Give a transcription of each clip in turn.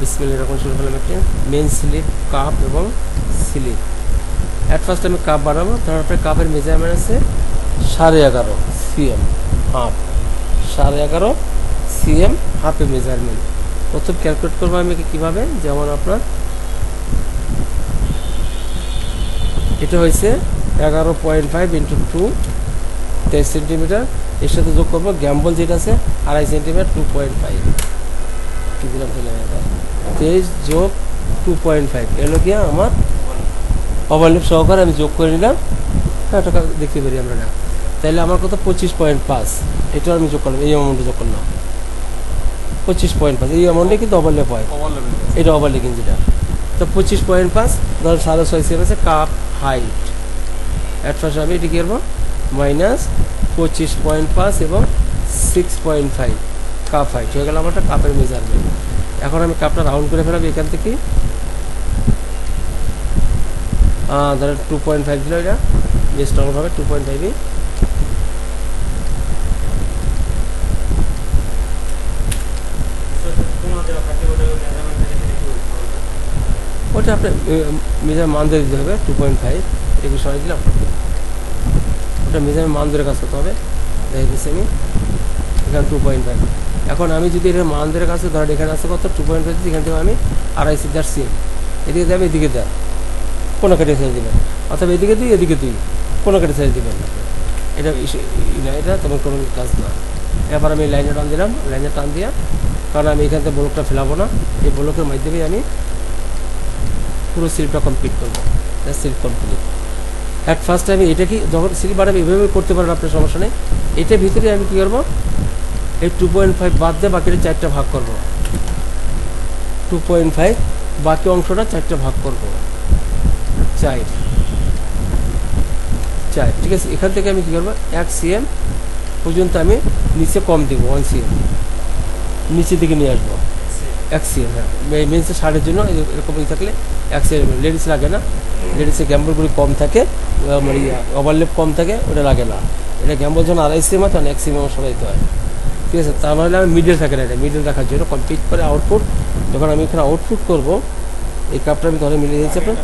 বিসমিল্লাহির রহমানির রহিম শুরু করলাম একটা মেন স্লিপ কাপ এবং স্লিপ। অ্যাট ফার্স্ট আমি কাপ বানাবো, তারপরে কাপের মেজারমেন্ট আছে 11.5 cm হাফ, 11.5 cm হাফের মেজারমেন্ট। প্রথম ক্যালকুলেট করবো আমি কীভাবে, যেমন আপনার এটা হয়েছে 11.5 × 2 23 সেন্টিমিটার। এর সাথে যোগ করবো গ্যাম্বল যেটা আছে 2.5 সেন্টিমিটার 2.5 কি দিলাম 23 যোগ 2.5 এলো গিয়া আমার ওভারল্যাপ সহকারে আমি যোগ করে নিলাম। হ্যাঁ, টাকা দেখতে পারি আমরা না, তাইলে আমার কত 25.5, এটা আমি যোগ করলাম, এই অ্যামাউন্টে যোগ করলাম 25.5। এই অ্যামাউন্টে কিন্তু ওভারল্যাপ হয়, এটা ওভারল্যাপিং যেটা। তো 25.5 ধর 6.5 cm আছে কাপ হাইট। অ্যাট ফার্স্ট আমি এটি কী করবো মাইনাস 25.5 এবং 6.5 কাপ হাইট হয়ে গেল আমারটা কাপের মেজারমেন্ট। এখন আমি কাপটা রাউন্ড করে ফেলাবো এখান থেকে, ধরো 2.5 দিল, এটা বেশ রাউন্ড হবে 2.5। ওটা আপনার মেজার মান ধরে দিতে হবে 2.5, এগুলো সরাই দিলাম, ওটা মেজার মান ধরে কাজ করতে হবে। দেখে দিচ্ছি আমি এখানে 2.5। এখন আমি যদি এটা মান ধরে কাজ ধরেন এখানে আছে কত 2.5, এখান থেকে আমি 2.5 cm এদিকে দেবে, এদিকে দেয় কোনো কেটে ছেড়ে দেবেন, অথবা এদিকে দুই এদিকে দুই কোনো কেটে ছেড়ে দেবেন না, এটা এটা তেমন কোনো কাজ না। এবার আমি লাইনে টান দিলাম, লাইনে টান দিয়া, কারণ আমি এখান থেকে ব্লকটা ফেলাবো না, এই ব্লকের মাধ্যমে আমি পুরো স্লিপটা কমপ্লিট করবো। Slip complete. অ্যাট ফার্স্ট আমি এটা কি যখন স্লিপ বানাবো এভাবে করতে পারেন, আপনার সমস্যা নেই। এটার ভিতরে আমি কী করবো, এই 2.5 বাদ দিয়ে বাকিটা 4টা ভাগ করবো। 2.5 বাকি অংশটা 4টা ভাগ করবো, 4, ঠিক আছে। এখান থেকে আমি কী করবো 1 cm পর্যন্ত আমি নিচে কম দেবো, 1 cm নিচের দিকে নিয়ে আসবো 1 cm। হ্যাঁ, মেন্সে শার্টের জন্য এরকম থাকলে 1 cm, লেডিস লাগে না, লেডিসের গ্যাম্বলগুলি কম থাকে, মানে ওভারলেপ কম থাকে, ওটা লাগে না। এটা গ্যাম্বল যখন 2.5 cm হয় তখন 1 cm সবাই দিতে হয়, ঠিক আছে। তা নাহলে আমি মিডল থাকে না, এটা মিডল রাখার জন্য কমপ্লিট করে আউটপুট। যখন আমি এখানে আউটপুট করবো, এই কাপটা আমি ধরে মিলিয়ে দিচ্ছি আপনার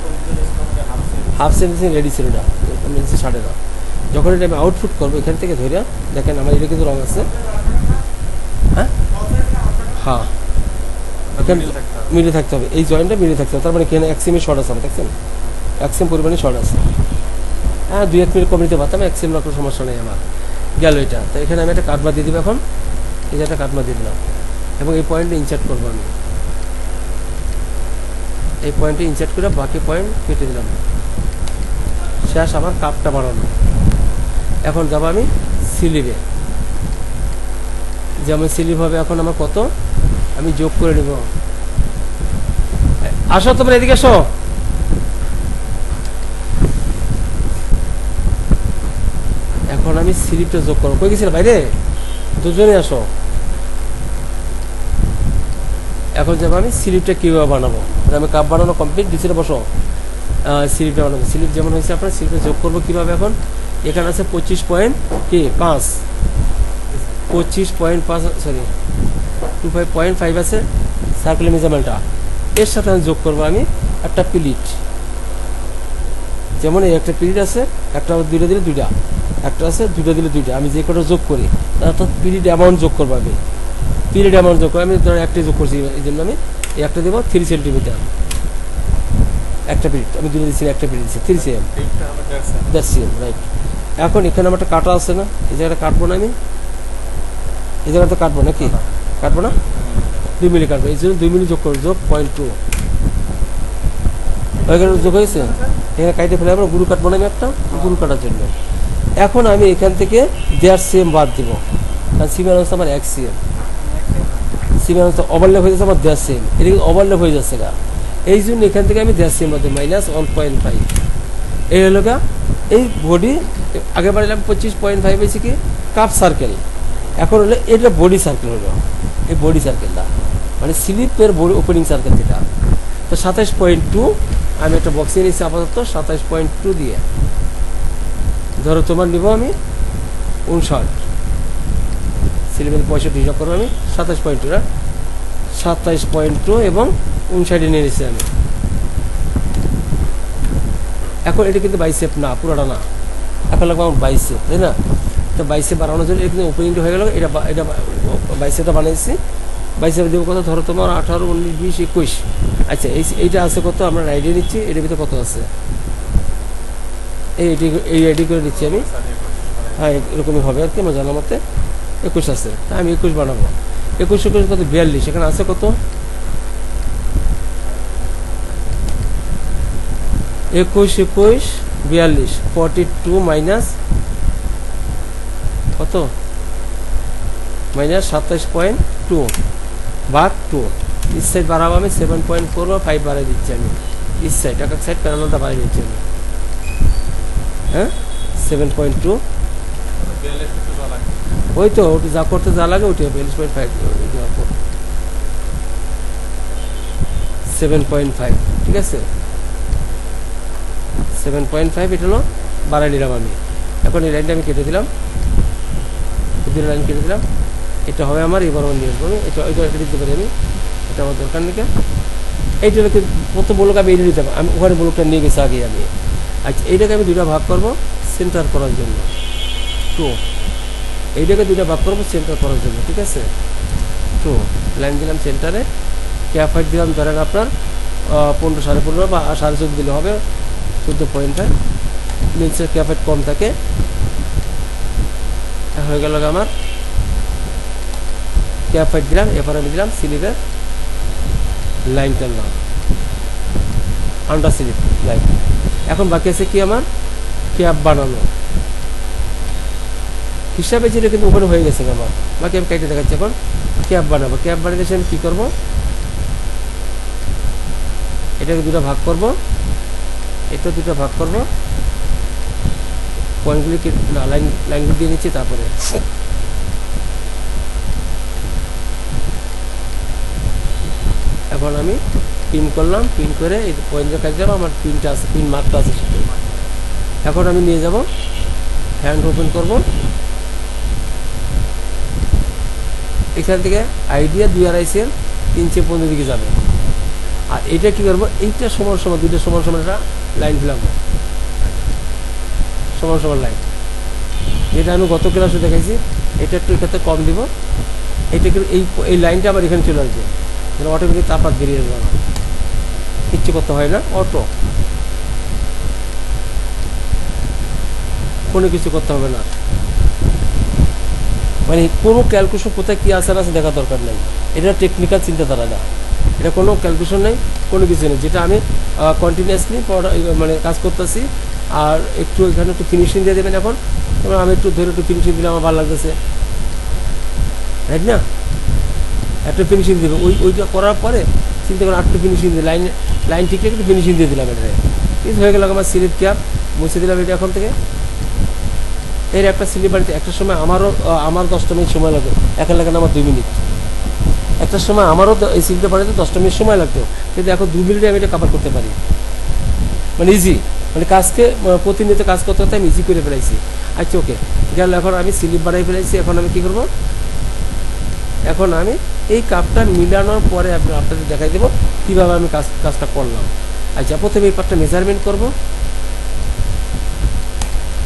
1/2 cm রেডি ছিল না, মিলছে 9.5। যখন এটা আমি আউটপুট করবো এখান থেকে ধরে দেখেন আমার এটা কিন্তু রং আছে, হ্যাঁ হ্যাঁ, এখানে মিলে থাকতে হবে, এই জয়েন্টটা মিলে থাকতে হবে। তার মানে এখানে 1 cm শর্ট আছে, আমার দেখছেন 1 cm পরিমাণে শর্ট আছে। হ্যাঁ, 2-1 মিনিট কম নিতে পারতাম, 1 cm কোনো সমস্যা নেই আমার, গেল এটা। তো এখানে আমি একটা কাটমা দিয়ে দিব, এখন এই যে একটা কাটমা দিয়ে দিলাম এবং এই পয়েন্টে ইনসার্ট করবো আমি, এই পয়েন্টে ইনসার্ট করে বাকি পয়েন্ট কেটে দিলাম। শেষ আমার কাপটা বানানো। এখন যাবো আমি স্লিপে, যেমন স্লিপ হবে এখন আমার কত আমি যোগ করে নেব। আসো তোমরা এদিকে আসো, এখন আমি স্লিপটা যোগ করবো। কই গেছিল বাইরে, দুজনে আসো। এখন যাবো আমি স্লিপটা কীভাবে বানাবো, আমি কাপ বানানো কমপ্লিট, ডিসিতে বসো। স্লিপটা বানাবো, স্লিপ যেমন হয়েছে আপনার স্লিপটা যোগ করবো কীভাবে, এখন এখানে আছে 25.5, সরি 25.5 আছে সার্কেল মেজারমেন্টটা। এর সাথে আমি যোগ করবো আমি একটা প্লিট, যেমন এই একটা প্লিট আছে, একটা দুইটা দিলে দুইটা, একটা আছে দুইটা দিলে দুইটা, আমি যে কটা যোগ করি অর্থাৎ প্লিট অ্যামাউন্ট যোগ করবো। আমি প্লিট অ্যামাউন্ট যোগ করি, আমি ধরো একটাই যোগ করছি, এই জন্য আমি একটা দেবো 3 সেন্টিমিটার, একটা প্লিট আমি দুটো দিচ্ছি, একটা প্লিট দিচ্ছি 3 cm, 10 cm, রাইট। এখন এখানে আমার একটা কাটা আছে না, এই জায়গাটা কাটবো না, আমি এই জায়গাটা কাটবো না, কি কাটবো না, 2 মিলি কাটবো, এই জন্য 2 মিলি যোগ করবো, যোগ 0.2 যোগ হয়েছে। এখানে কাটে ফেলে আমরা গুরু কাটবো না, আমি একটা গুরু কাটার জন্য। এখন আমি এখান থেকে 1.5 cm বাদ দিব, কারণ সিমের অবস্থা আমার 1 cm, সিমের অবস্থা ওভারল্যাপ হয়ে যাচ্ছে আমার 1.5 cm, এদিকে ওভারল্যাপ হয়ে যাচ্ছে গা, এই জন্য এখান থেকে আমি 1.5 cm বাদ দিই, -1.5। এই হলো গা এই বডি। আগে বাড়িলাম 25.5 হয়েছে কি কাপ সার্কেল, এখন হলো এটা বডি সার্কেল হলো, এই বডি সার্কেলটা মানে স্লিপের বডি ওপেনিং সার্কেল যেটা। তো 27.2 আমি একটা বক্সে নিচ্ছি আপাতত, 27.2 দিয়ে ধরো তোমার নিব আমি 59, স্লিপের 65 হিসাব করবো আমি 27.2, 27.2 এবং 59 নিয়ে নিচ্ছি আমি। এখন এটা কিন্তু বাইসেপ না, পুরোটা না, এখন লাগবে আমার বাইসেপ, তাই না? তো বাইসেপ বানানোর জন্য এটা কিন্তু ওপেনিংটা হয়ে গেল, এটা বাইসেপটা বানিয়েছি। বাইসেপ দেবো কত, ধরো তোমার 18, 19, 20, 21। আচ্ছা এইটা আছে কত, আমরা আইডিয়া নিচ্ছি এটার ভিতরে কত আছে, এই আইডি করে দিচ্ছি আমি। হ্যাঁ এরকমই হবে আর কি, আমার জানার মতে 21 আছে, তাই আমি 21 বানাবো। 21 কত, 42, এখানে আছে কত, 21, 42, 42 মাইনাস কত, মাইনাস 27.2 ভাগ 2। ইস সাইড বাড়াবো আমি 7.45 বাড়াই দিচ্ছি আমি, ইস সাইড এক সাইড প্যারালালটা বাড়াই দিচ্ছি আমি। হ্যাঁ 7.2, ওই তো ওটা যা করতে যা লাগে ওইটা 42.5, 7.5, ঠিক আছে 7.5, এটা হলো বাড়াই নিলাম আমি। এখন এই লাইনটা আমি কেটে দিলাম, দুটো লাইন কেটে দিলাম, এটা হবে আমার এবার নিয়ে আসবো আমি, এটা দিতে পারি আমি, এটা আমার দরকার নেই। এইটা কত ব্লক আমি এটা দিতে পারি, আমি ওখানে ব্লকটা নিয়ে গেছি আগে আমি। আচ্ছা এইটাকে আমি দুটা ভাগ করবো সেন্টার করার জন্য, 2, এইটাকে দুটা ভাগ করবো সেন্টার করার জন্য, ঠিক আছে 2 লাইন দিলাম সেন্টারে, ক্যাপ হাইট দিলাম ধরেন আপনার 15, 15.5 বা 14.5 দিলে হবে 14.5, নিচের ক্যাপ হাইট কম থাকে। হয়ে গেল আমার ক্যাপ হাইট দিলাম, এরপর আমি দিলাম স্লিপের লাইন টানলাম, আন্ডার স্লিপ লাইন। এখন বাকি আছে কি আমার ক্যাপ বানানো হিসাবে, যেটা কিন্তু ওখানে হয়ে গেছে আমার, বাকি আমি কেটে দেখাচ্ছি। এখন ক্যাপ বানাবো, ক্যাপ বানিয়ে আমি কী করবো, এটাকে দুটো ভাগ করব, এটা দুটো ভাগ করব, পয়েন্টগুলি না লাইনগুলি দিয়ে নিচ্ছি। তারপরে এখন আমি পিন করলাম, পিন করে এই পয়েন্টের কাছে যাবো, আমার পিনটা আছে, পিন মাত্রা আছে সেটা। এখন আমি নিয়ে যাব, হ্যান্ড ওপেন করব, এখান থেকে আইডিয়া 2.5 3 15 দিকে যাবে। আর এটা কী করবো, এইটা সমান সমান, দুইটা সমান সমান একটা লাইন ফেলাবো, সমান সমান লাইন, যেটা আমি গত ক্লাসে দেখাইছি। এটা একটু এক্ষেত্রে কম দিব, এইটাকে এই লাইনটা আবার এখানে চলে আসবে, অটোমেটিক তাপাত বেরিয়ে আসবে, আমার কিচ্ছু করতে হয় না, অটো, কোনো কিছু করতে হবে না, মানে কোনো ক্যালকুলেশন কোথায় কী আসার আছে দেখার দরকার নেই। এটা টেকনিক্যাল চিন্তাধারা না, এটা কোনো ক্যালকুলেশন নেই, কোনো কিছু নেই, যেটা আমি কন্টিনিউয়াসলি মানে কাজ করতেছি। আর একটু এখানে একটু ফিনিশিং দিয়ে দেবেন। এখন আমি একটু ধরে একটু ফিনিশিং দিলে আমার ভালো লাগতেছে, রাইট না, একটু ফিনিশিং দেবে, ওইটা করার পরে চিন্তা করে একটু ফিনিশিং দিয়ে লাইন ঠিক একটু ফিনিশিং দিয়ে দিলাম। এটা এই হয়ে গেল আমার স্লিপ ক্যাপ, মুছে দিলাম এটা এখন থেকে। এর একটা স্লিপ বাড়িতে একটা সময় আমার 10টা মিনিট সময় লাগবে, এখন লাগে আমার 2 মিনিট। একটা সময় আমারও এই স্লিপটা বাড়িতে 10টা মিনিট সময় লাগতো, কিন্তু এখন 2 মিনিটে আমি এটা কভার করতে পারি, মানে ইজি, মানে কাজকে প্রতিনিয়ত কাজ করতে করতে আমি ইজি করে ফেলাইছি। আচ্ছা ওকে গেল, এখন আমি স্লিপ বাড়াই ফেলাইছি। এখন আমি কী করবো, এখন আমি এই কাপটা মিলানোর পরে আপনাদের দেখাই দেবো কীভাবে আমি কাজটা করলাম। আচ্ছা প্রথমে এই পার্টটা মেজারমেন্ট করবো,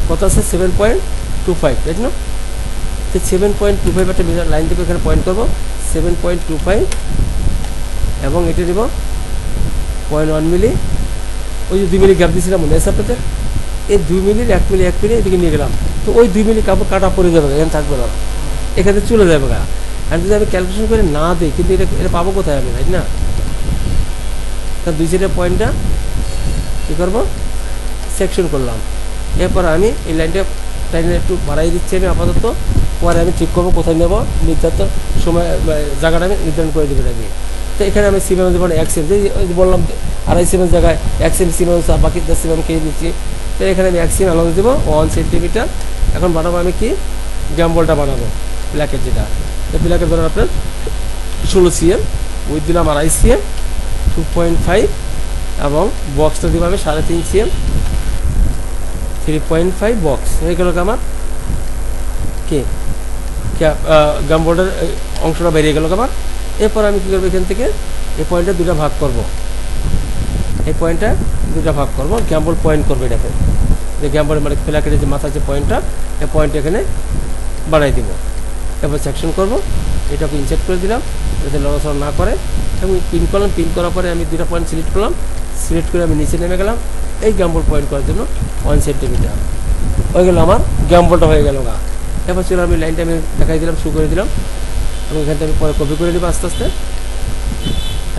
কত আছে 7.25, তাই না? তো 7.25 একটা লাইন থেকে এখানে পয়েন্ট করবো 7.25, এবং এটা দেবো 0.1 মিলি। ওই যে 2 মিলি গ্যাপ দিয়েছিলাম মনে আছে আপনাদের, এই 2 মিলির 1 মিলি 1 মিলি এদিকে নিয়ে গেলাম। তো ওই 2 মিলি কাপড় কাটা পড়ে যাবে, এখানে থাকবে না, এখানে চলে যাবে গা। আর যদি আমি ক্যালকুলেশন করে না দিই, কিন্তু এটা পাবো কোথায় আমি, তাই না? তার 2 সাইডের পয়েন্টটা কী করবো, সেকশন করলাম। এরপর আমি এই লাইনটা একটু বাড়াই দিচ্ছি আমি আপাতত, পরে আমি ঠিক করবো কোথায় নেবো, নির্ধারিত সময় জায়গাটা আমি নির্ধারণ করে দেবেন আমি। তো এখানে আমি সিমেন্ট দেবো 1 সেম, যে বললাম 2.5 সেমের জায়গায় 1 সেম সিমেন্ট, বাকি 10 সেম খেয়ে দিচ্ছি। তো এখানে আমি 1 সেম আলাদা দেবো 1 সেন্টিমিটার। এখন বানাবো আমি কি, গ্যাম্বলটা বানাবো ব্ল্যাকের, যেটা ব্ল্যাকের ধরেন আপনার 16 সিএম, উইথ দিলাম 2.5 সিএম 2.5, এবং বক্সটা দিব আমি 3.5 সিএম 3.5 বক্স। হয়ে গেল আমার কি গামবোর্ডের অংশটা বেরিয়ে গেল আমার। এরপর আমি কী করবো, এখান থেকে এই পয়েন্টটা দুটো ভাগ করব, এই পয়েন্টটা দুটো ভাগ করব, গ্যাম্বল পয়েন্ট করবো এটাকে, যে গ্যাম্বল মানে প্লাকেটের যে মাথার যে পয়েন্টটা, এই পয়েন্টটা এখানে বানাই দিব। এরপর সেকশন করব, এটাকে ইনসার্ট করে দিলাম যাতে লড়াচড়া না করে, এবং পিন করলাম। পিন করার পরে আমি দুটো পয়েন্ট সিলেক্ট করলাম, সিলেক্ট করে আমি নিচে নেমে গেলাম এই গ্যাম্বল পয়েন্ট করার জন্য 1 সেন্টিমিটার হয়ে গেল, আমার গ্যাম্বলটা হয়ে গেল গা। এরপর ছিল আমি লাইনটা আমি দেখাই দিলাম, শু করে দিলাম, এবং এখান থেকে আমি পরে কপি করে নেব আস্তে আস্তে।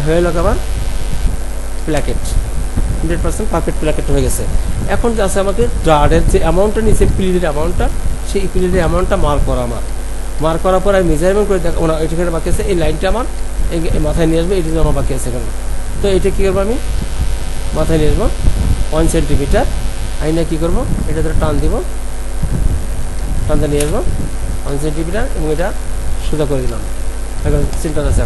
হয়ে গেল আমার প্ল্যাকেট, 100% পারফেক্ট প্ল্যাকেট হয়ে গেছে। এখন যে আছে আমাকে ড্রাডের যে অ্যামাউন্টটা নিয়েছে, পিলিটের অ্যামাউন্টটা, সেই পিলিটের অ্যামাউন্টটা মার্ক করা, আমার মার্ক করার পর আমি মেজারমেন্ট করে দেখো এখানে বাকি আছে, এই লাইনটা আমার এই মাথায় নিয়ে আসবে, এটা আমার বাকি আছে এখানে। তো এটা কী করবো, আমি মাথায় নিয়ে আসবো 1 সেন্টিমিটার, আইনা কী করবো, এটা ধরে টান দিব, টানটা নিয়ে আসবো 1 সেন্টিমিটার, এবং এটা সোজা করে দিলাম। এখন সেন্টার আছে,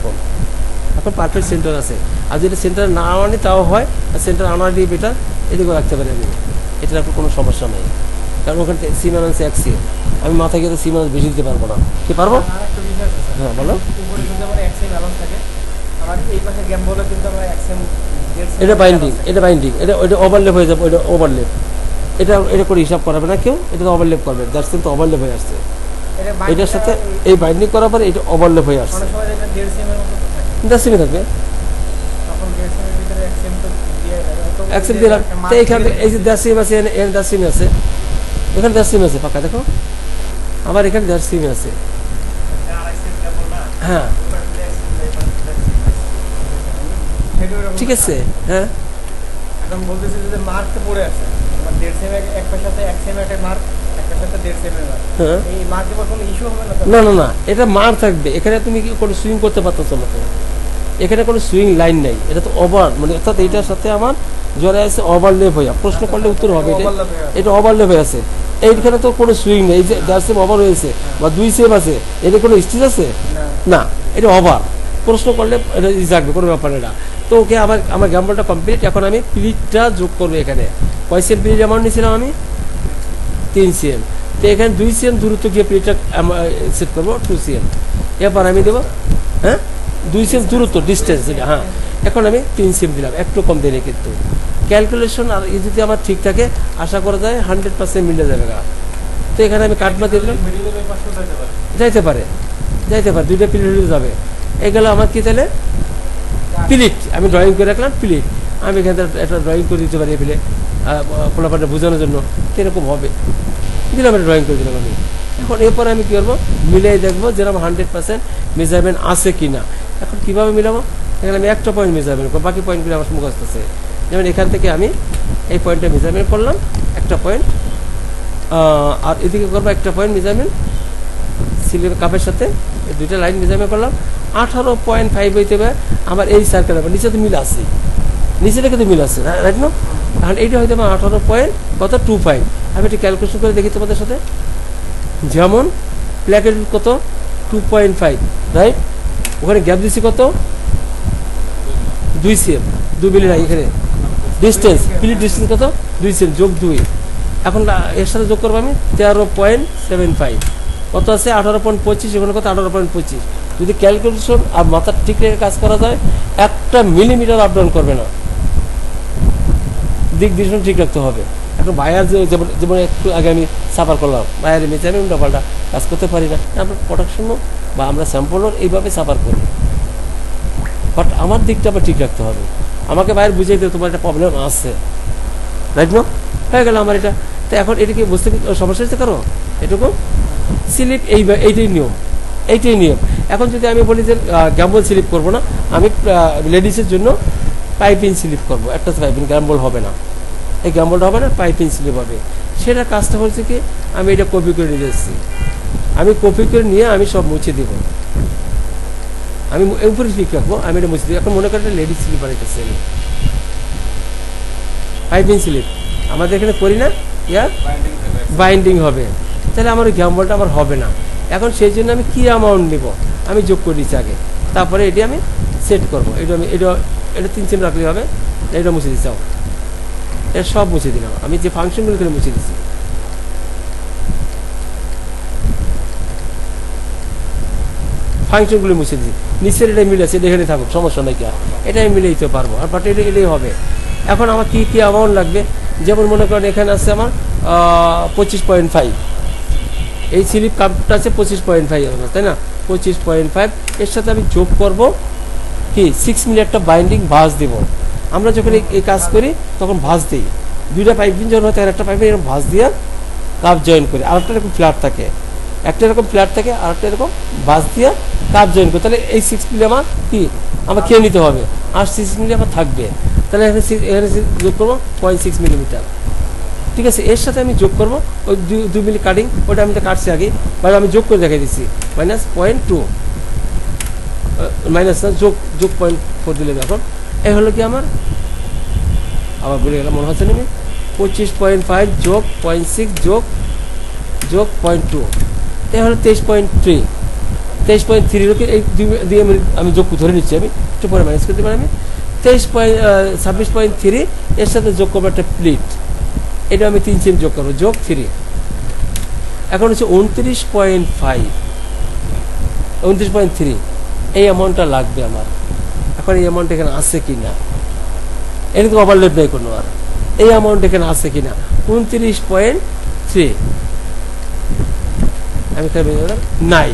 এখন পারফেক্ট সেন্টার আছে। আর যদি সেন্টার না আনি তাও হয়, আর সেন্টার আনার দিয়ে বেটার, এদিকেও রাখতে পারি আমি, এটার আপনার কোনো সমস্যা নেই, কারণ ওখানে সিমান আছে 1 সিএম, আমি মাথায় গিয়ে তো সিমান বেশি দিতে পারবো না। কি পারবো? হ্যাঁ বলো। এটা বাইন্ডিং, এটা বাইন্ডিং, এটা ওইটা ওভারলেপ হয়ে যাবে, ওইটা ওভারলেপ, এটা এটা করে হিসাব করাবে না কেউ, এটা তো ওভারলেপ করবে, যার কিন্তু ওভারলেপ হয়ে আসছে, এটার সাথে এই বাইন্ডিং করার পরে এটা ওভারলেপ হয়ে আসছে, 10 সেমি থাকবে। অ্যাকসেপ্ট দিলাম, তো এইখানে এই যে 10 সেমি আছে, এখানে 10 সেমি আছে, এখানে 10 সেমি আছে ফাঁকা, দেখো আবার এখানে 10 সেমি আছে। হ্যাঁ ঠিক আছে। হ্যাঁ এখন বলতেছি যে মার্কটা পড়ে আছে, আমার 1.5 সেমি এক পাশে আছে, 1 সেমি একটা মার্ক, এক পাশে আছে 1.5 সেমি মার্ক, এই মার্কে কোনো ইস্যু হবে না? না না না, এটা মার থাকবে, এখানে তুমি কি কোনো সুইং করতে পারতেছো না, এখানে কোনো সুইং লাইন নাই, এটা তো ওভার, মানে অর্থাৎ এইটার সাথে আমার জড়ে আছে ওভারলেপ হয়ে, প্রশ্ন করলে উত্তর হবে এটা ওভারলেপ হয়ে আছে, এইখানে তো কোনো সুইং নেই, এই যে 10 সেম ওভার হয়েছে বা 2 সেম আছে, এতে কোনো স্টিচ আছে না, এটা ওভার, প্রশ্ন করলে এটা থাকবে, কোনো ব্যাপার না। তো ওকে আমার গ্যাম্বলটা কমপ্লিট। এখন আমি প্লিটটা যোগ করবো, এখানে কয় সেম প্লিট অ্যামাউন্ট নিয়েছিলাম আমি, 3 সিএম, তো এখানে 2 সিএম দূরত্ব গিয়ে প্লিটটা সেট করবো 2 সিএম, এরপর আমি দেবো, হ্যাঁ 2 সিএম দূরত্ব ডিস্টেন্স এটা, হ্যাঁ এখন আমি 3 সিএম দিলাম, একটু কম দিলে কিন্তু ক্যালকুলেশন আর যদি আমার ঠিক থাকে আশা করা যায় 100% মিলে যাবে গা। তো এখানে আমি কাটমাতে দিলাম, যাইতে পারে দুইটা প্লিট যাবে, এগুলো আমার কি তাহলে প্লিট, আমি ড্রয়িং করে রাখলাম প্লিট, আমি এখানে একটা ড্রয়িং করে দিতে পারি প্লিট, পোলাপানটা বোঝানোর জন্য এরকম হবে, দিলাম একটা ড্রয়িং করে দিলাম আমি। এখন এরপরে আমি কী করবো, মিলাই দেখবো যেরকম 100% মেজারমেন্ট আছে কি না। এখন কীভাবে মিলাবো, এখানে আমি একটা পয়েন্ট মেজারমেন্ট করবো, বাকি পয়েন্টগুলো আমার মুখস্থ আছে, যেমন এখান থেকে আমি এই পয়েন্টটা মেজারমেন্ট করলাম একটা পয়েন্ট, আর এদিকে করবো একটা পয়েন্ট মেজারমেন্ট সিলের কাপের সাথে, এই দুইটা লাইন মেজারমেন্ট করলাম, 18.5 হইতে হবে আমার এই সার্কেল, আবার নিচে তো মিল আছে, নিচে রেখে তো মিল আছে রাইট না, তাহলে এইটা হয়তো আমার 18.25, আমি একটু ক্যালকুলেশন করে দেখি তোমাদের সাথে, যেমন প্ল্যাকেট কত 2.5 রাইট, ওখানে গ্যাপ দিচ্ছি কত 2 সিএম, 2 মিলি নাই এখানে ডিস্টেন্স, প্লিট ডিস্টেন্স কত 2 সিএম যোগ 2, এখন এর সাথে যোগ করবো আমি 13.75, কত আছে 18.25, এখানে কত 18.25, যদি ক্যালকুলেশন আর মাথার ঠিক রেখে কাজ করা যায় 1 মিলিমিটার আপ ডাউন করবে না, দিক দিশন ঠিক রাখতে হবে। এখন বায়ার যেমন একটু আগে আমি সাফার করলাম, বায়ারে মেচে আমি উল্টাপাল্টা কাজ করতে পারি না, আমরা প্রোডাকশনও বা আমরা স্যাম্পলও এইভাবে সাফার করি, বাট আমার দিকটা আবার ঠিক রাখতে হবে, আমাকে বাইরে বুঝিয়ে দিতে তোমার একটা প্রবলেম আছে রাইট না, হয়ে গেল আমার এটা। তো এখন এটা কি বুঝতে সমস্যা হচ্ছে কারো, এটুকু স্লিপ এইটাই নিয়ম। এখন যদি আমি বলি যে গ্যাম্বল স্লিপ করবো না, আমি লেডিসের জন্য পাইপিং স্লিপ করবো, একটা পাইপিং গ্যাম্বল হবে না, এই গ্যাম্বলটা হবে না, পাইপিং স্লিপ হবে, সেটা কাজটা হচ্ছে কি আমি এটা কপি করে নিয়ে এসেছি, আমি কপি করে নিয়ে আমি সব মুছে দেবো, আমি উপরে ঠিক রাখবো, আমি এটা মুছে দেবো। এখন মনে করেন লেডিস স্লিপার, এটা স্লিপ পাইপিং স্লিপ আমাদের এখানে করি না, ইয়ার বাইন্ডিং হবে, তাহলে আমার ওই গ্যাম্বলটা আমার হবে না। এখন সেই জন্য আমি কী অ্যামাউন্ট নেব আমি যোগ করে দিচ্ছি আগে, তারপরে এটি আমি সেট করবো, এটা 3 সেম রাখলেই হবে, এটা মুছে দিচ্ছি, এটা সব মুছে দিলাম, আমি যে ফাংশনগুলো করে মুছে দিচ্ছি। ফাংশনগুলো মুছে দিই, নিচের এটা মিলে আছে, এটা এখানে থাকুক, সমস্যা নাই কি, এটা আমি মিলে দিতে পারবো, আর বাট এটাই হবে। এখন আমার কী কী অ্যামাউন্ট লাগবে, যেমন মনে করেন এখানে আছে আমার 25.5, এই স্লিপ কাপটা আছে 25.5 তাই না, 25.5, এর সাথে আমি যোগ করব কি 6 মিলি একটা বাইন্ডিং ভাঁজ দেবো। আমরা যখন এই কাজ করি তখন ভাঁজ দিই, দুইটা পাইপিং যখন হয় তখন একটা পাইপিং এরকম ভাঁজ দিয়ে কাপ জয়েন করি, আর একটা এরকম ফ্ল্যাট থাকে, একটা এরকম ফ্ল্যাট থাকে, আর একটা এরকম ভাঁজ দিয়ে কাপ জয়েন করি। তাহলে এই 6 মিলি আমার কি আমার খেয়ে নিতে হবে, আর 6 মিলি আমার থাকবে। তাহলে এখানে যোগ করবো 0.6 মিলিমিটার, ঠিক আছে। এর সাথে আমি যোগ করবো ওই 2 মিলি কাটিং, ওটা আমি তো কাটছি আগে, বা আমি যোগ করে দেখাই দিচ্ছি, -0.2 মাইনাস না, যোগ 0.4 দিলে এখন এই হলো কি আমার, আবার বলে গেলাম মনে হচ্ছে না, আমি 25.5 যোগ 0.6 যোগ 0.2, এ হলো 23.3, 23.3 লোকে এই দিয়ে আমি যোগ ধরে নিচ্ছি, আমি একটু পরে মাইনাস করতে পারি, আমি 26.3 এর সাথে যোগ করবো একটা প্লিট, এটা আমি 3 সেম যোগ করবো, যোগ 3, এখন হচ্ছে 29.3 এই অ্যামাউন্টটা লাগবে আমার। এখন এই অ্যামাউন্ট এখানে আছে কি না, এটা তো ওভারলোড নেই কোনো, আর এই অ্যামাউন্ট এখানে আছে কি না, 29.3 আমি নাই,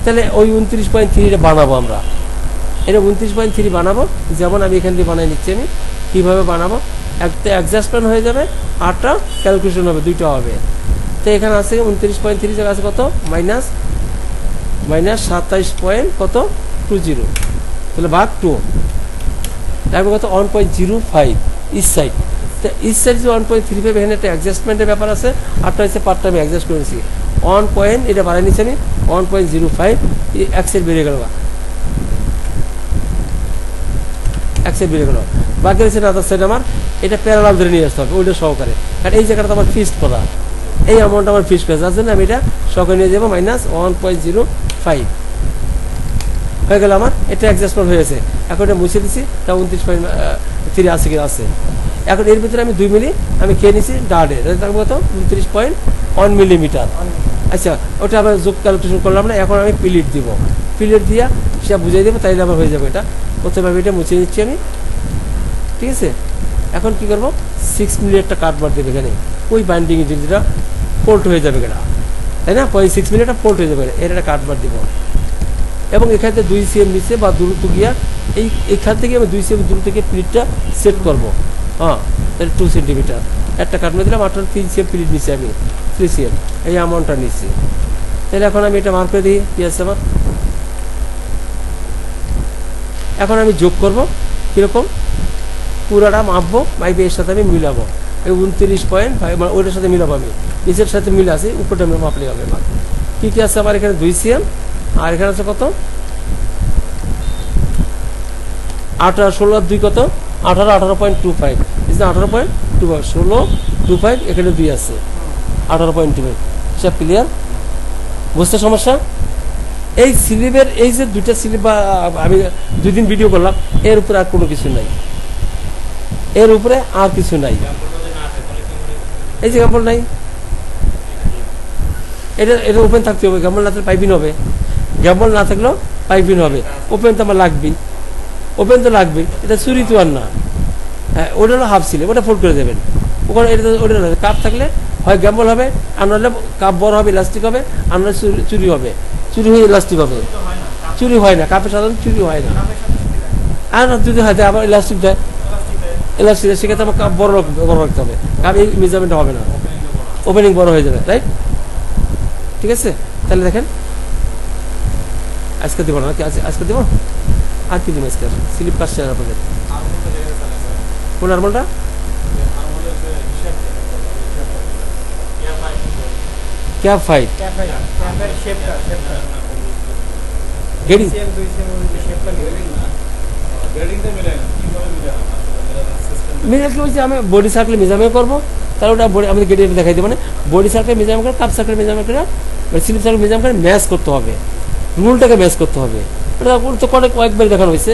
তাহলে ওই 29.3 বানাবো আমরা, এটা 29.3 বানাবো, যেমন আমি এখান থেকে বানাই নিচ্ছি। আমি কীভাবে বানাবো, একটা অ্যাডজাস্টমেন্ট হয়ে যাবে, আরটা ক্যালকুলেশন হবে, দুইটা হবে। তো এখানে আছে 29.3 জায়গা আছে কত, মাইনাস 27.20, তাহলে ভাগ 2, তারপর কত 1.05 ইস্ট সাইড, তো ইস্ট সাইড 1.35, এখানে একটা অ্যাডজাস্টমেন্টের ব্যাপার আছে, আরটা হচ্ছে পার্টটা আমি অ্যাডজাস্ট করেছি 1 পয়েন্ট, এটা বাড়াই নিচ্ছি আমি 1.05, এক সাইড বেড়ে গেল, এক সাইড বেড়ে গেল, বাকি হচ্ছে না সাইড আমার এটা প্যারালাল ধরে নিয়ে আসতে হবে ওইটা সহকারে, কারণ এই জায়গাটা আমার ফিক্সড করা, এই অ্যামাউন্ট আমার ফিক্সড করা, যার জন্য আমি এটা সহকারে নিয়ে যাবো -1.05 হয়ে গেল আমার, এটা অ্যাডজাস্টমেন্ট হয়েছে। এখন এটা মুছে দিচ্ছি, তা 29.3 আছে কি আছে। এখন এর ভিতরে আমি 2 মিলি আমি খেয়ে নিচ্ছি ডাডে, থাকবো কত 29.1 মিলিমিটার। আচ্ছা, ওটা আবার যোগ ক্যালকুলেশন করলাম না, এখন আমি প্লিট দিব, প্লিট দিয়া সে বুঝিয়ে দেবো, তাইলে আবার হয়ে যাবে। এটা প্রথমে আমি এটা মুছে নিচ্ছি আমি, ঠিক আছে। এখন কি করবো, 6 মিলি একটা কাটবার দেবে এখানে, ওই বাইন্ডিং যেটা ফোল্ড হয়ে যাবে এটা, তাই না, 0.6 মিলি একটা ফোল্ড হয়ে যাবে, এর একটা কাটবার দিব। এবং এখান থেকে 2 cm নিচে বা দূরত্ব গিয়া এইখান থেকে আমি 2 cm দূর থেকে প্লিটটা সেট করবো, হ্যাঁ, তাহলে 2 সেন্টিমিটার একটা কাটমে দিলাম, 3 cm প্লিট নিচ্ছি আমি, 3 cm এই অ্যামাউন্টটা নিচ্ছি। তাহলে এখন আমি এটা মার করে দিই, কি আছে আমার, এখন আমি যোগ করবো কীরকম, পুরাটা মাপবো, মাইপে এর সাথে আমি মিলাবো, এই 29.5 মানে ওইটার সাথে মিলাবো, আমি নিচের সাথে মিলে আছে, উপরটা আমি মাপলে হবে। আমার কী কী আছে, আমার এখানে 2 cm, আর এখানে আছে কত 18, 16 2 কত 18, 18.25, 18.25, 16.25, এখানে 2 আছে 18.25, সব ক্লিয়ার, বুঝতে সমস্যা। এই স্লিপের এই যে দুইটা স্লিপ আমি 2 দিন ভিডিও করলাম, এর উপরে আর কোনো কিছু নাই, এর উপরে আর কিছু নাই, এই যে গাম্বল নাই, এটা ওপেন থাকতে হবে, গাম্বল না থাকলে পাইপিং হবে, গাম্বল না থাকলেও পাইপিং হবে, ওপেন তো আমার লাগবেই, ওপেন তো লাগবেই, এটা চুরি তো আর না, হ্যাঁ, ওটা হলো হাফ স্লিপ, ওটা ফোল্ড করে দেবেন, ওখানে এটা ওটা কাপ থাকলে হয় গ্যাম্বল হবে, আর নাহলে কাপ বড় হবে ইলাস্টিক হবে, আর নাহলে চুরি হবে, চুরি হয়ে ইলাস্টিক হবে, চুরি হয় না, কাপে সাধারণত চুরি হয় না, আর যদি হয় আবার ইলাস্টিক দেয়, ইলাস্টিক সেক্ষেত্রে আমার কাপ বড় রাখতে হবে, কাপ এই মেজারমেন্টটা হবে না, ওপেনিং বড় হয়ে যাবে, রাইট, ঠিক আছে। তাহলে দেখেন আজকে দেবো না, আজকে দেবো, আর কি দেবো আজকে, স্লিপ কাটছে আপনাদের কোন আরমলটা, ক্যাপ ফাইট গেড়ি মেজারকে বলছি আমি বডি সার্কেল মেজারমেন্ট করবো, তাহলে ওটা আমাদের গেটে দেখাই দেবো, মানে বডি সার্কেল মেজারমেন্ট করে, কাপ সার্কেল মেজারমেন্ট করে, স্লিপ সার্কেল মেজারমেন্ট করে ম্যাচ করতে হবে, রুলটাকে ম্যাচ করতে হবে, এটা তো কয়েকবার দেখানো হয়েছে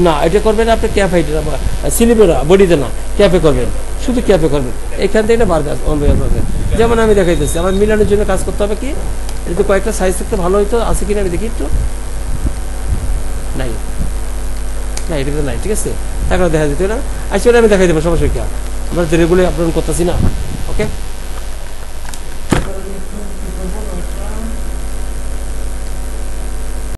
না, এটা করবেন আপনি ক্যাপ হাইটে, স্লিপে না, বডিতে না, ক্যাপে করবেন, শুধু ক্যাপে করবেন, এখান থেকে না বার অন বাই করবেন। যেমন আমি দেখাইতেছি, আমার মিলানোর জন্য কাজ করতে হবে কি, এটা কয়েকটা সাইজ থাকতে ভালো হইতো, আছে কিনা আমি দেখি একটু। নাই, না এটা তো নাই, ঠিক আছে, তারপরে দেখা যেত না। আচ্ছা, আমি দেখাই দেবো, সমস্যা কি, আমরা তো রেগুলার আপলোড করতেছি না। ওকে।